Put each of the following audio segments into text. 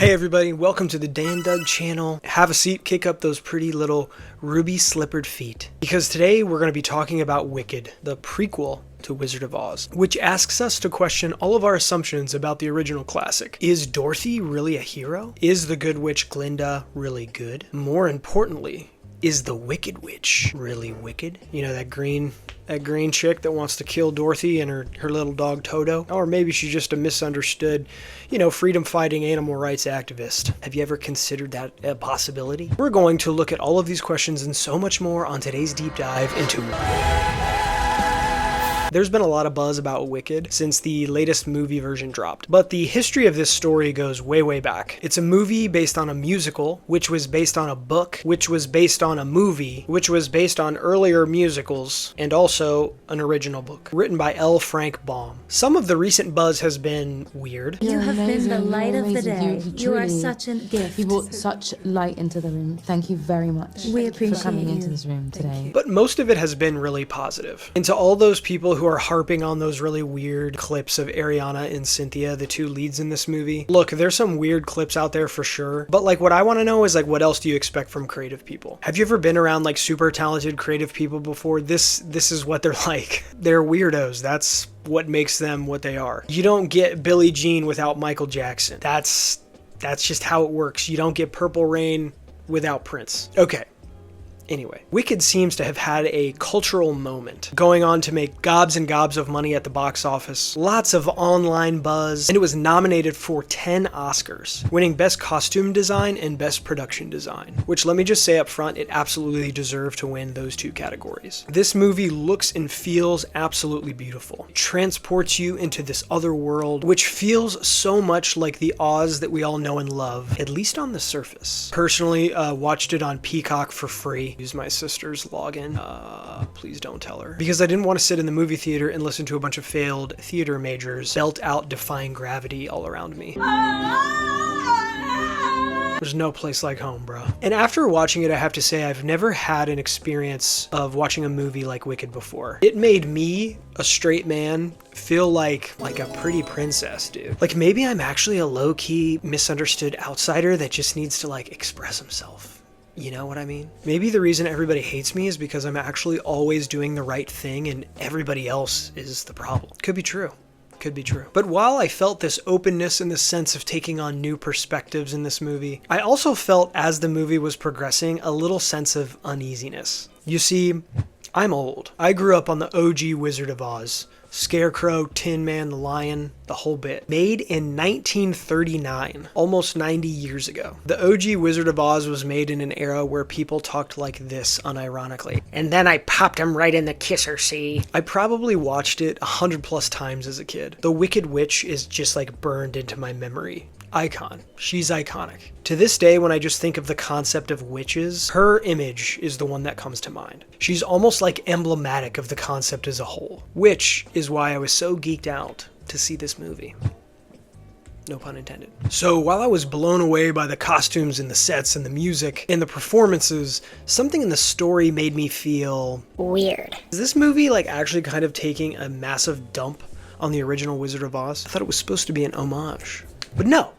Hey everybody, welcome to the Dan Doug channel. Have a seat, kick up those pretty little ruby slippered feet. Because today we're going to be talking about Wicked, the prequel to Wizard of Oz, which asks us to question all of our assumptions about the original classic. Is Dorothy really a hero? Is the good witch Glinda really good? More importantly, is the Wicked Witch really wicked? You know, that green chick that wants to kill Dorothy and her little dog Toto? Or maybe she's just a misunderstood, freedom-fighting animal rights activist. Have you ever considered that a possibility? We're going to look at all of these questions and so much more on today's deep dive into... There's been a lot of buzz about Wicked since the latest movie version dropped, but the history of this story goes way, way back. It's a movie based on a musical, which was based on a book, which was based on a movie, which was based on earlier musicals, and also an original book, written by L. Frank Baum. Some of the recent buzz has been weird. You have been the light of the day. You are truly, such a gift. You brought such light into the room. Thank you very much We appreciate for coming you. into this room today. But most of it has been really positive. And to all those people who are harping on those really weird clips of Ariana and Cynthia, the two leads in this movie, look, there's some weird clips out there for sure, but what I want to know is what else do you expect from creative people? Have you ever been around super talented creative people before? This is what they're like. They're weirdos. That's what makes them what they are. You don't get Billie Jean without Michael Jackson. That's just how it works. You don't get Purple Rain without Prince. Okay. Anyway, Wicked seems to have had a cultural moment, going on to make gobs and gobs of money at the box office, lots of online buzz, and it was nominated for 10 Oscars, winning Best Costume Design and Best Production Design, which let me just say up front, it absolutely deserved to win those two categories. This movie looks and feels absolutely beautiful. It transports you into this other world, which feels so much like the Oz that we all know and love, at least on the surface. Personally, watched it on Peacock for free. Use my sister's login. Please don't tell her. Because I didn't want to sit in the movie theater and listen to a bunch of failed theater majors belt out Defying Gravity all around me. There's no place like home, bro. And after watching it, I have to say I've never had an experience of watching a movie like Wicked before. It made me, a straight man, feel like a pretty princess, dude. Maybe I'm actually a low-key, misunderstood outsider that just needs to express himself. You know what I mean? Maybe the reason everybody hates me is because I'm actually always doing the right thing and everybody else is the problem. Could be true. Could be true. But while I felt this openness and this sense of taking on new perspectives in this movie, I also felt as the movie was progressing a little sense of uneasiness. You see, I'm old. I grew up on the OG Wizard of Oz. Scarecrow, Tin Man, the Lion, the whole bit. Made in 1939, almost 90 years ago. The OG Wizard of Oz was made in an era where people talked like this unironically. And then I popped him right in the kisser, see? I probably watched it 100+ times as a kid. The Wicked Witch is just burned into my memory. Icon. She's iconic. To this day, when I just think of the concept of witches, her image is the one that comes to mind. She's almost emblematic of the concept as a whole, which is why I was so geeked out to see this movie. No pun intended. So while I was blown away by the costumes and the sets and the music and the performances, something in the story made me feel weird. Is this movie actually kind of taking a massive dump on the original Wizard of Oz? I thought it was supposed to be an homage. But no.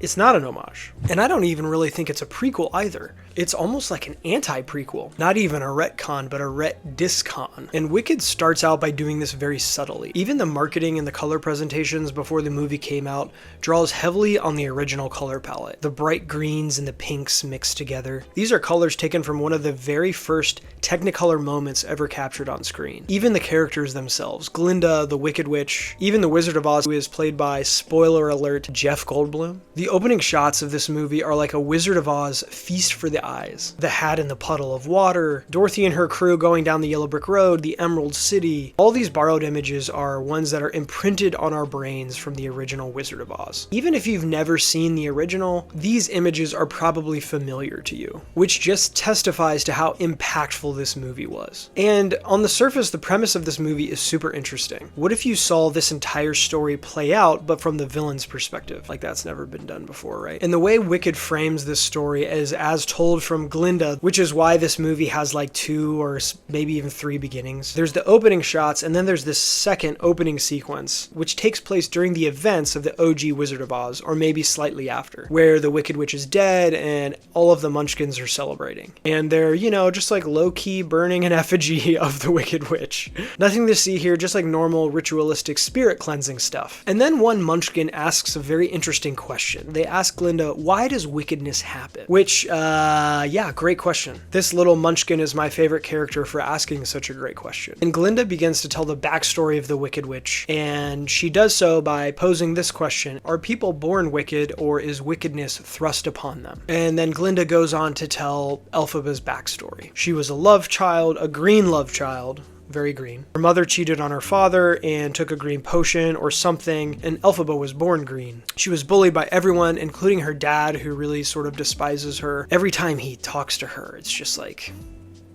It's not an homage. And I don't even really think it's a prequel either. It's almost like an anti-prequel. Not even a retcon, but a ret-discon. And Wicked starts out by doing this very subtly. Even the marketing and the color presentations before the movie came out draws heavily on the original color palette. The bright greens and the pinks mixed together. These are colors taken from one of the very first Technicolor moments ever captured on screen. Even the characters themselves, Glinda, the Wicked Witch, even the Wizard of Oz, who is played by, spoiler alert, Jeff Goldblum. The opening shots of this movie are like a Wizard of Oz feast for the eyes. The hat in the puddle of water, Dorothy and her crew going down the yellow brick road, the Emerald City. All these borrowed images are ones that are imprinted on our brains from the original Wizard of Oz. Even if you've never seen the original, these images are probably familiar to you, which just testifies to how impactful this movie was. And on the surface, the premise of this movie is super interesting. What if you saw this entire story play out, but from the villain's perspective? That's never been done done before, right? And the way Wicked frames this story is as told from Glinda, which is why this movie has like 2 or maybe even 3 beginnings. There's the opening shots, and then there's this second opening sequence, which takes place during the events of the OG Wizard of Oz, or maybe slightly after, where the Wicked Witch is dead and all of the Munchkins are celebrating. And they're, you know, just like low-key burning an effigy of the Wicked Witch. Nothing to see here, just like normal ritualistic spirit cleansing stuff. And then one Munchkin asks a very interesting question. They ask Glinda, why does wickedness happen? Which, yeah, great question. This little Munchkin is my favorite character for asking such a great question. And Glinda begins to tell the backstory of the Wicked Witch, and she does so by posing this question: are people born wicked, or is wickedness thrust upon them? And then Glinda goes on to tell Elphaba's backstory. She was a love child, a green love child, very green. Her mother cheated on her father and took a green potion or something, and Elphaba was born green. She was bullied by everyone, including her dad, who really sort of despises her. Every time he talks to her, it's just like,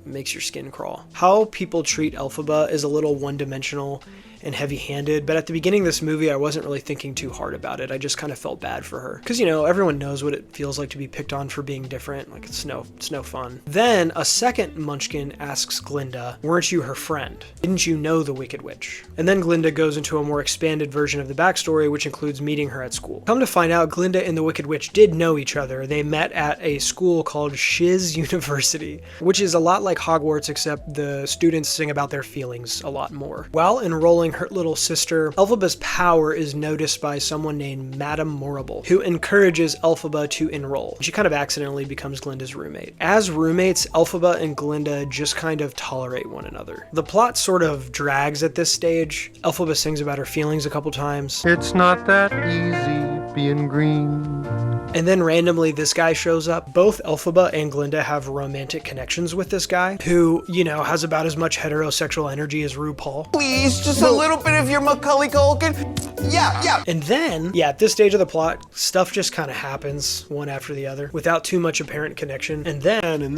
makes your skin crawl. How people treat Elphaba is a little one-dimensional and heavy-handed, but at the beginning of this movie I wasn't really thinking too hard about it. I just kind of felt bad for her, because, you know, everyone knows what it feels like to be picked on for being different. Like, it's no fun. Then a second Munchkin asks Glinda, weren't you her friend? Didn't you know the Wicked Witch? And then Glinda goes into a more expanded version of the backstory, which includes meeting her at school. Come to find out, Glinda and the Wicked Witch did know each other. They met at a school called Shiz University, which is a lot like Hogwarts, except the students sing about their feelings a lot more. While enrolling her little sister, Elphaba's power is noticed by someone named Madame Morrible, who encourages Elphaba to enroll. She kind of accidentally becomes Glinda's roommate. As roommates, Elphaba and Glinda just kind of tolerate one another. The plot sort of drags at this stage. Elphaba sings about her feelings a couple times. It's not that easy being green. And then randomly this guy shows up. Both Elphaba and Glinda have romantic connections with this guy, who, you know, has about as much heterosexual energy as RuPaul. Please, just a little bit of your Macaulay Culkin. Yeah. And then, yeah, at this stage of the plot, stuff just kind of happens one after the other without too much apparent connection. And then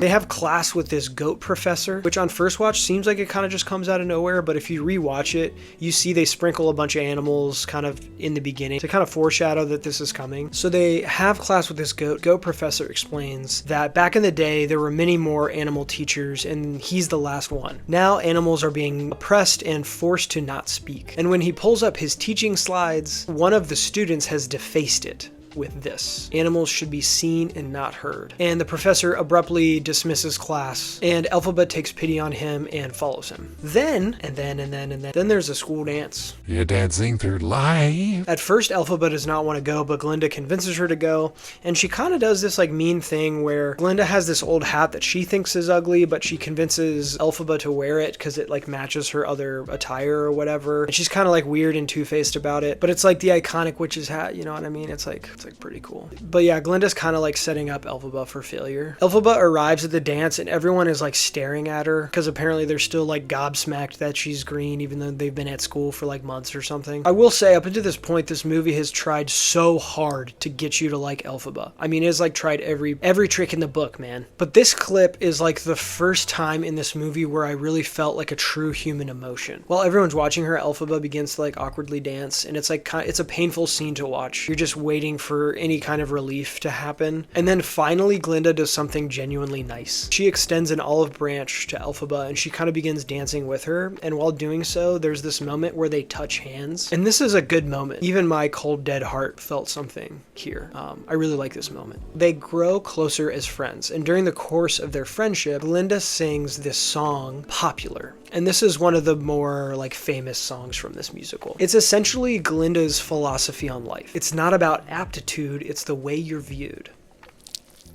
they have class with this goat professor, which on first watch seems like it kind of just comes out of nowhere, but if you rewatch it, you see they sprinkle a bunch of animals kind of in the beginning to kind of foreshadow that this is coming. So they have class with this goat. Goat professor explains that back in the day, there were many more animal teachers, and he's the last one. Now animals are being oppressed and forced to not speak. And when he pulls up his teaching slides, one of the students has defaced it with this: animals should be seen and not heard. And the professor abruptly dismisses class, and Elphaba takes pity on him and follows him. Then there's a school dance. You're dancing through life. At first, Elphaba does not want to go, but Glinda convinces her to go, and she kind of does this like mean thing where Glinda has this old hat that she thinks is ugly, but she convinces Elphaba to wear it because it like matches her other attire or whatever. And she's kind of like weird and two-faced about it, but it's like the iconic witch's hat, you know what I mean? It's like pretty cool. But yeah, Glinda's kind of like setting up Elphaba for failure. Elphaba arrives at the dance and everyone is like staring at her because apparently they're still like gobsmacked that she's green, even though they've been at school for like months or something. I will say, up until this point, this movie has tried so hard to get you to like Elphaba. I mean, it's like tried every trick in the book, man. But this clip is like the first time in this movie where I really felt like a true human emotion. While everyone's watching her, Elphaba begins to like awkwardly dance, and it's like it's a painful scene to watch. You're just waiting for any kind of relief to happen. And then finally Glinda does something genuinely nice. She extends an olive branch to Elphaba and she kind of begins dancing with her, and while doing so there's this moment where they touch hands, and this is a good moment. Even my cold dead heart felt something here. I really like this moment. They grow closer as friends, and during the course of their friendship, Glinda sings this song, Popular. And this is one of the more like famous songs from this musical. It's essentially Glinda's philosophy on life. It's not about aptitude, it's the way you're viewed.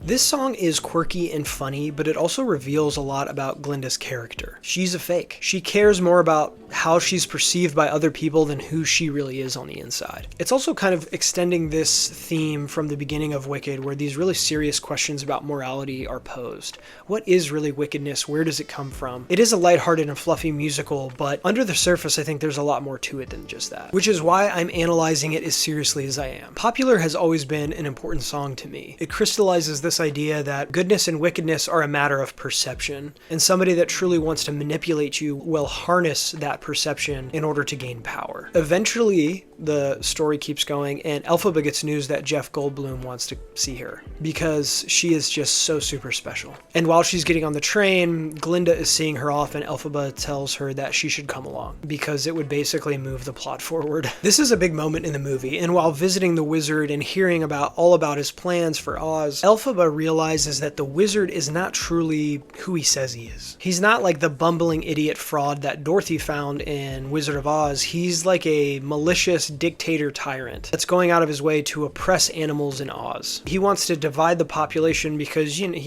This song is quirky and funny, but it also reveals a lot about Glinda's character. She's a fake. She cares more about how she's perceived by other people than who she really is on the inside. It's also kind of extending this theme from the beginning of Wicked, where these really serious questions about morality are posed. What is really wickedness? Where does it come from? It is a lighthearted and fluffy musical, but under the surface, I think there's a lot more to it than just that, which is why I'm analyzing it as seriously as I am. Popular has always been an important song to me. It crystallizes this this idea that goodness and wickedness are a matter of perception, and somebody that truly wants to manipulate you will harness that perception in order to gain power. Eventually, the story keeps going, and Elphaba gets news that Jeff Goldblum wants to see her because she is just so super special. And while she's getting on the train, Glinda is seeing her off, and Elphaba tells her that she should come along because it would basically move the plot forward. This is a big moment in the movie, and while visiting the wizard and hearing all about his plans for Oz, Elphaba realizes that the wizard is not truly who he says he is. He's not like the bumbling idiot fraud that Dorothy found in Wizard of Oz. He's like a malicious dictator tyrant that's going out of his way to oppress animals in Oz. He wants to divide the population because, you know,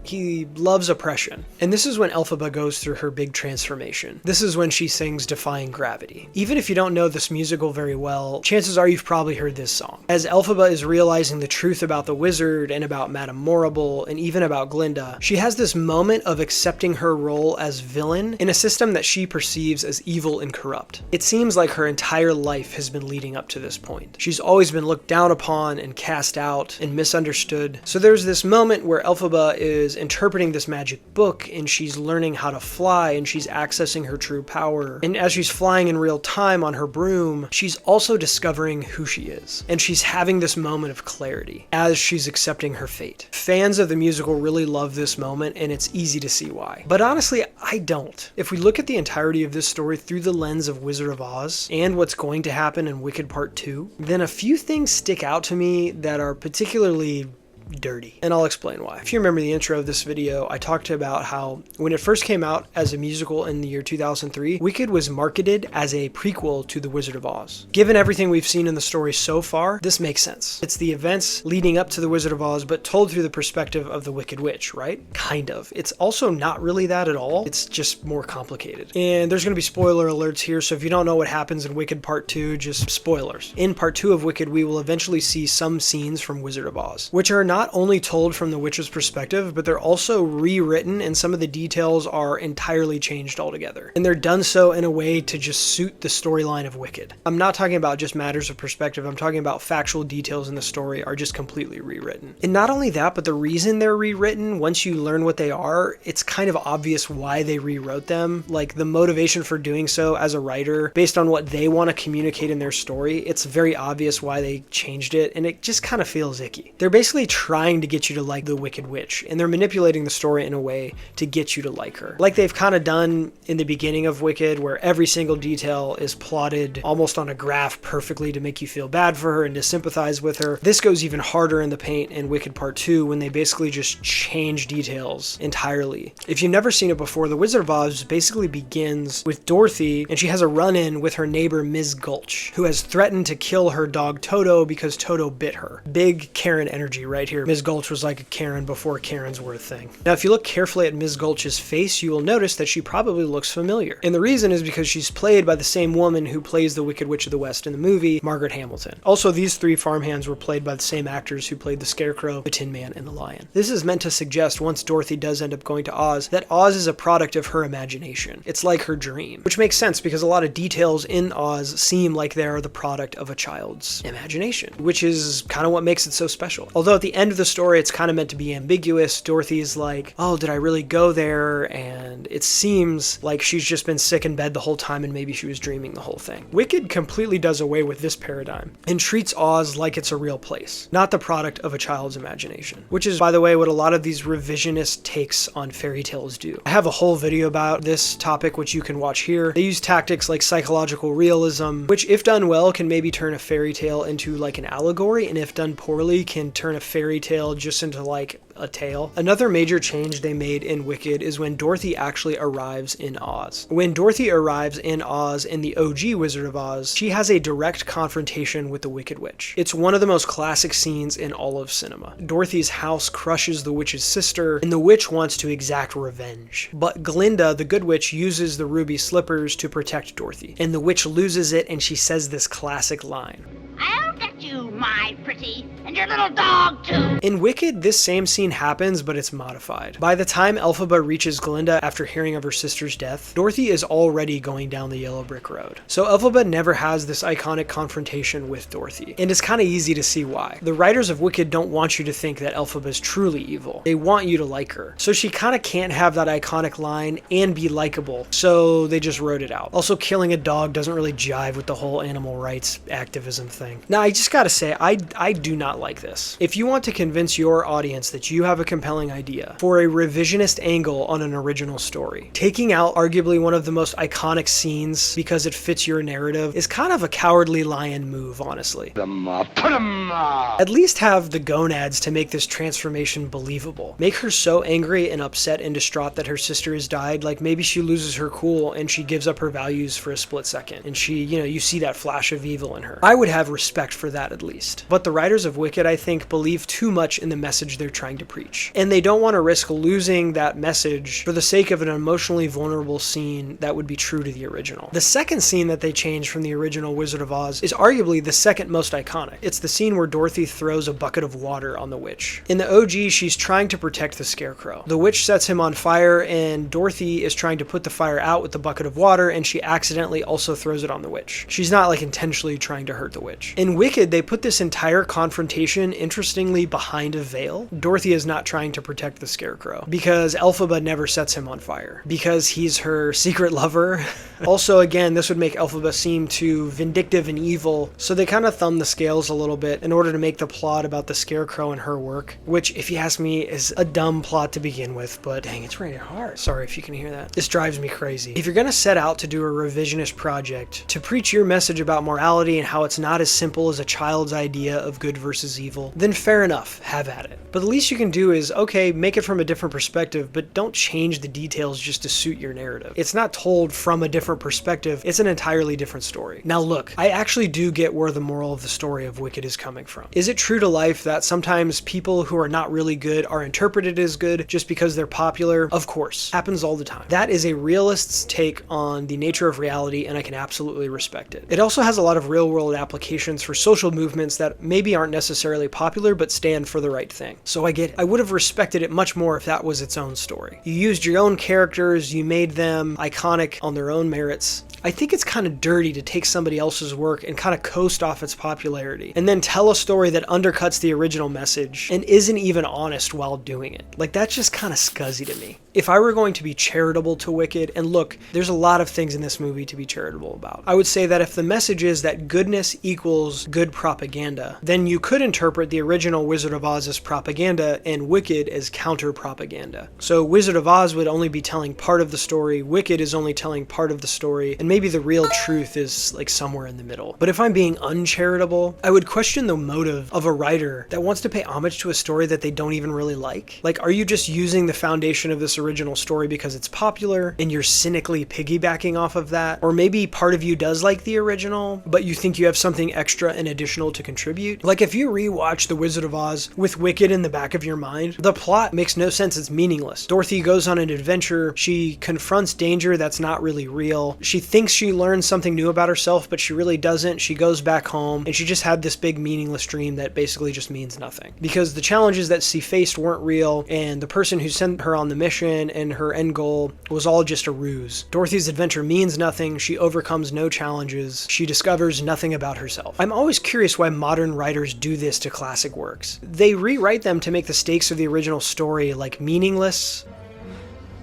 he loves oppression. And this is when Elphaba goes through her big transformation. This is when she sings Defying Gravity. Even if you don't know this musical very well, chances are you've probably heard this song. As Elphaba is realizing the truth about the wizard and about Madame Morrible and even about Glinda, she has this moment of accepting her role as villain in a system that she perceives as evil and corrupt. It seems like her entire life has been leading up to this point. She's always been looked down upon and cast out and misunderstood. So there's this moment where Elphaba is interpreting this magic book, and she's learning how to fly, and she's accessing her true power. And as she's flying in real time on her broom, she's also discovering who she is. And she's having this moment of clarity as she's accepting her fate. Fans of the musical really love this moment, and it's easy to see why. But honestly, I don't. If we look at the entirety of this story through the lens of Wizard of Oz and what's going to happen in Wicked Part 2, then a few things stick out to me that are particularly dirty. And I'll explain why. If you remember the intro of this video, I talked about how when it first came out as a musical in the year 2003, Wicked was marketed as a prequel to The Wizard of Oz. Given everything we've seen in the story so far, this makes sense. It's the events leading up to The Wizard of Oz, but told through the perspective of the Wicked Witch, right? Kind of. It's also not really that at all. It's just more complicated. And there's going to be spoiler alerts here, so if you don't know what happens in Wicked Part 2, just spoilers. In Part 2 of Wicked, we will eventually see some scenes from Wizard of Oz, which are not only told from the witch's perspective, but they're also rewritten, and some of the details are entirely changed altogether. And they're done so in a way to just suit the storyline of Wicked. I'm not talking about just matters of perspective, I'm talking about factual details in the story are just completely rewritten. And not only that, but the reason they're rewritten, once you learn what they are, it's kind of obvious why they rewrote them. Like the motivation for doing so as a writer, based on what they want to communicate in their story, it's very obvious why they changed it, and it just kind of feels icky. They're basically trying to get you to like the Wicked Witch, and they're manipulating the story in a way to get you to like her. Like they've kind of done in the beginning of Wicked, where every single detail is plotted almost on a graph perfectly to make you feel bad for her and to sympathize with her. This goes even harder in the paint in Wicked Part 2 when they basically just change details entirely. If you've never seen it before, The Wizard of Oz basically begins with Dorothy, and she has a run-in with her neighbor Ms. Gulch, who has threatened to kill her dog Toto because Toto bit her. Big Karen energy right here. Ms. Gulch was like a Karen before Karens were a thing. Now, if you look carefully at Ms. Gulch's face, you will notice that she probably looks familiar. And the reason is because she's played by the same woman who plays the Wicked Witch of the West in the movie, Margaret Hamilton. Also, these three farmhands were played by the same actors who played the Scarecrow, the Tin Man, and the Lion. This is meant to suggest, once Dorothy does end up going to Oz, that Oz is a product of her imagination. It's like her dream, which makes sense because a lot of details in Oz seem like they are the product of a child's imagination, which is kind of what makes it so special. Although at the end of the story, it's kind of meant to be ambiguous. Dorothy's like, oh, did I really go there? And it seems like she's just been sick in bed the whole time and maybe she was dreaming the whole thing. Wicked completely does away with this paradigm and treats Oz like it's a real place, not the product of a child's imagination, which is, by the way, what a lot of these revisionist takes on fairy tales do. I have a whole video about this topic, which you can watch here. They use tactics like psychological realism, which if done well can maybe turn a fairy tale into like an allegory, and if done poorly can turn a fairy tale just into like a tale. Another major change they made in Wicked is when Dorothy actually arrives in Oz. When Dorothy arrives in Oz in the OG Wizard of Oz, she has a direct confrontation with the Wicked Witch. It's one of the most classic scenes in all of cinema. Dorothy's house crushes the witch's sister, and the witch wants to exact revenge. But Glinda, the good witch, uses the ruby slippers to protect Dorothy, and the witch loses it, and she says this classic line. I'll get you, my pretty, and your little dog too. In Wicked, this same scene happens, but it's modified. By the time Elphaba reaches Glinda after hearing of her sister's death, Dorothy is already going down the yellow brick road. So Elphaba never has this iconic confrontation with Dorothy, and it's kind of easy to see why. The writers of Wicked don't want you to think that Elphaba is truly evil. They want you to like her. So she kind of can't have that iconic line and be likable, so they just wrote it out. Also, killing a dog doesn't really jive with the whole animal rights activism thing. Now, I just gotta say, I do not like this. If you want to convince your audience that you have a compelling idea for a revisionist angle on an original story, taking out arguably one of the most iconic scenes because it fits your narrative is kind of a cowardly lion move, honestly. At least have the gonads to make this transformation believable. Make her so angry and upset and distraught that her sister has died, like maybe she loses her cool and she gives up her values for a split second, and she, you see that flash of evil in her. I would have respect for that at least. But the writers of Wicked, I think, believe too much in the message they're trying to preach, and they don't want to risk losing that message for the sake of an emotionally vulnerable scene that would be true to the original. The second scene that they changed from the original Wizard of Oz is arguably the second most iconic. It's the scene where Dorothy throws a bucket of water on the witch. In the OG, she's trying to protect the Scarecrow. The witch sets him on fire, and Dorothy is trying to put the fire out with the bucket of water, and she accidentally also throws it on the witch. She's not like intentionally trying to hurt the witch. In Wicked, they put this entire confrontation, interestingly, behind a veil. Dorothy is not trying to protect the Scarecrow because Elphaba never sets him on fire, because he's her secret lover. Also, again, this would make Elphaba seem too vindictive and evil, so they kind of thumb the scales a little bit in order to make the plot about the Scarecrow and her work, which, if you ask me, is a dumb plot to begin with, but dang, it's raining hard. Sorry if you can hear that. This drives me crazy. If you're gonna set out to do a revisionist project to preach your message about morality and how it's not as simple as a child's idea of good versus evil, then fair enough, have at it. But the least you can do is, okay, make it from a different perspective, but don't change the details just to suit your narrative. It's not told from a different perspective, it's an entirely different story. Now look, I actually do get where the moral of the story of Wicked is coming from. Is it true to life that sometimes people who are not really good are interpreted as good just because they're popular? Of course. Happens all the time. That is a realist's take on the nature of reality, and I can absolutely respect it. It also has a lot of real-world applications for social movements that maybe aren't necessarily popular but stand for the right thing. So I would have respected it much more if that was its own story. You used your own characters, you made them iconic on their own merits. I think it's kind of dirty to take somebody else's work and kind of coast off its popularity, and then tell a story that undercuts the original message and isn't even honest while doing it. Like, that's just kind of scuzzy to me. If I were going to be charitable to Wicked, and look, there's a lot of things in this movie to be charitable about, I would say that if the message is that goodness equals good propaganda, then you could interpret the original Wizard of Oz as propaganda and Wicked as counter-propaganda. So Wizard of Oz would only be telling part of the story, Wicked is only telling part of the story, and maybe the real truth is like somewhere in the middle. But if I'm being uncharitable, I would question the motive of a writer that wants to pay homage to a story that they don't even really like. Like, are you just using the foundation of this original story because it's popular and you're cynically piggybacking off of that? Or maybe part of you does like the original, but you think you have something extra and additional to contribute? Like, if you rewatch The Wizard of Oz with Wicked in the back of your mind, the plot makes no sense, it's meaningless. Dorothy goes on an adventure, she confronts danger that's not really real, she thinks she learns something new about herself, but she really doesn't. She goes back home, and she just had this big meaningless dream that basically just means nothing. Because the challenges that she faced weren't real, and the person who sent her on the mission and her end goal was all just a ruse. Dorothy's adventure means nothing, she overcomes no challenges, she discovers nothing about herself. I'm always curious why modern writers do this to classic works. They rewrite them to make the stakes of the original story like meaningless.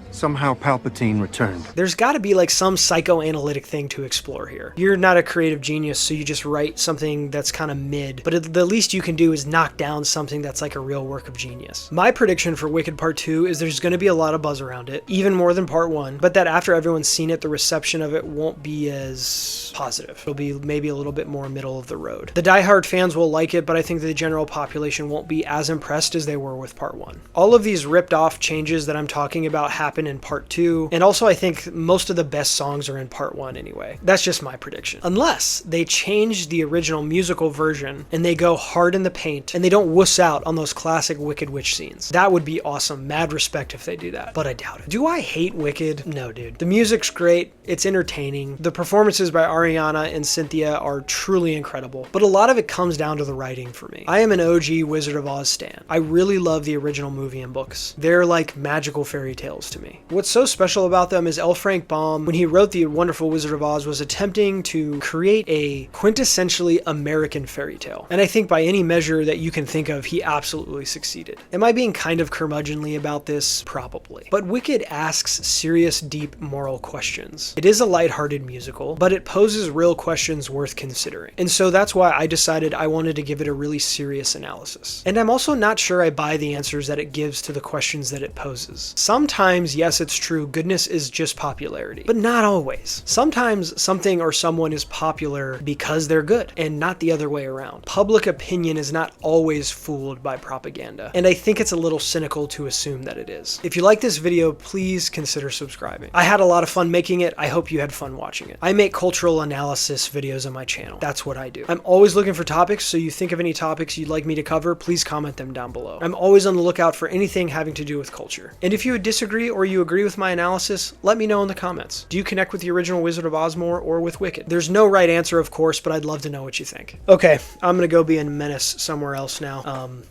Somehow Palpatine returned. There's got to be like some psychoanalytic thing to explore here. You're not a creative genius, so you just write something that's kind of mid, but the least you can do is knock down something that's like a real work of genius. My prediction for Wicked Part 2 is there's going to be a lot of buzz around it, even more than Part 1, but that after everyone's seen it, the reception of it won't be as positive. It'll be maybe a little bit more middle of the road. The diehard fans will like it, but I think the general population won't be as impressed as they were with Part 1. All of these ripped off changes that I'm talking about happen happen in part 2. And also I think most of the best songs are in part 1 anyway. That's just my prediction. Unless they change the original musical version and they go hard in the paint and they don't wuss out on those classic Wicked Witch scenes. That would be awesome. Mad respect if they do that. But I doubt it. Do I hate Wicked? No, dude. The music's great. It's entertaining. The performances by Ariana and Cynthia are truly incredible. But a lot of it comes down to the writing for me. I am an OG Wizard of Oz stan. I really love the original movie and books. They're like magical fairy tales to me. What's so special about them is L. Frank Baum, when he wrote The Wonderful Wizard of Oz, was attempting to create a quintessentially American fairy tale. And I think by any measure that you can think of, he absolutely succeeded. Am I being kind of curmudgeonly about this? Probably. But Wicked asks serious, deep moral questions. It is a lighthearted musical, but it poses real questions worth considering. And so that's why I decided I wanted to give it a really serious analysis. And I'm also not sure I buy the answers that it gives to the questions that it poses. Sometimes, yes, it's true, goodness is just popularity, but not always. Sometimes something or someone is popular because they're good, and not the other way around. Public opinion is not always fooled by propaganda, and I think it's a little cynical to assume that it is. If you like this video, please consider subscribing. I had a lot of fun making it. I hope you had fun watching it. I make cultural analysis videos on my channel. That's what I do. I'm always looking for topics, so you think of any topics you'd like me to cover, please comment them down below. I'm always on the lookout for anything having to do with culture. And if you would disagree or you agree with my analysis, let me know in the comments. Do you connect with the original Wizard of Oz more or with Wicked? There's no right answer, of course, but I'd love to know what you think. Okay, I'm gonna go be a menace somewhere else now.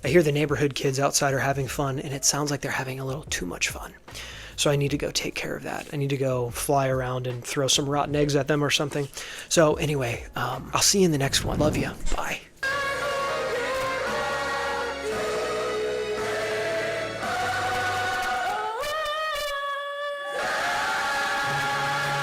I hear the neighborhood kids outside are having fun, and it sounds like they're having a little too much fun. So I need to go take care of that. I need to go fly around and throw some rotten eggs at them or something. So anyway, I'll see you in the next one. Love you. Bye.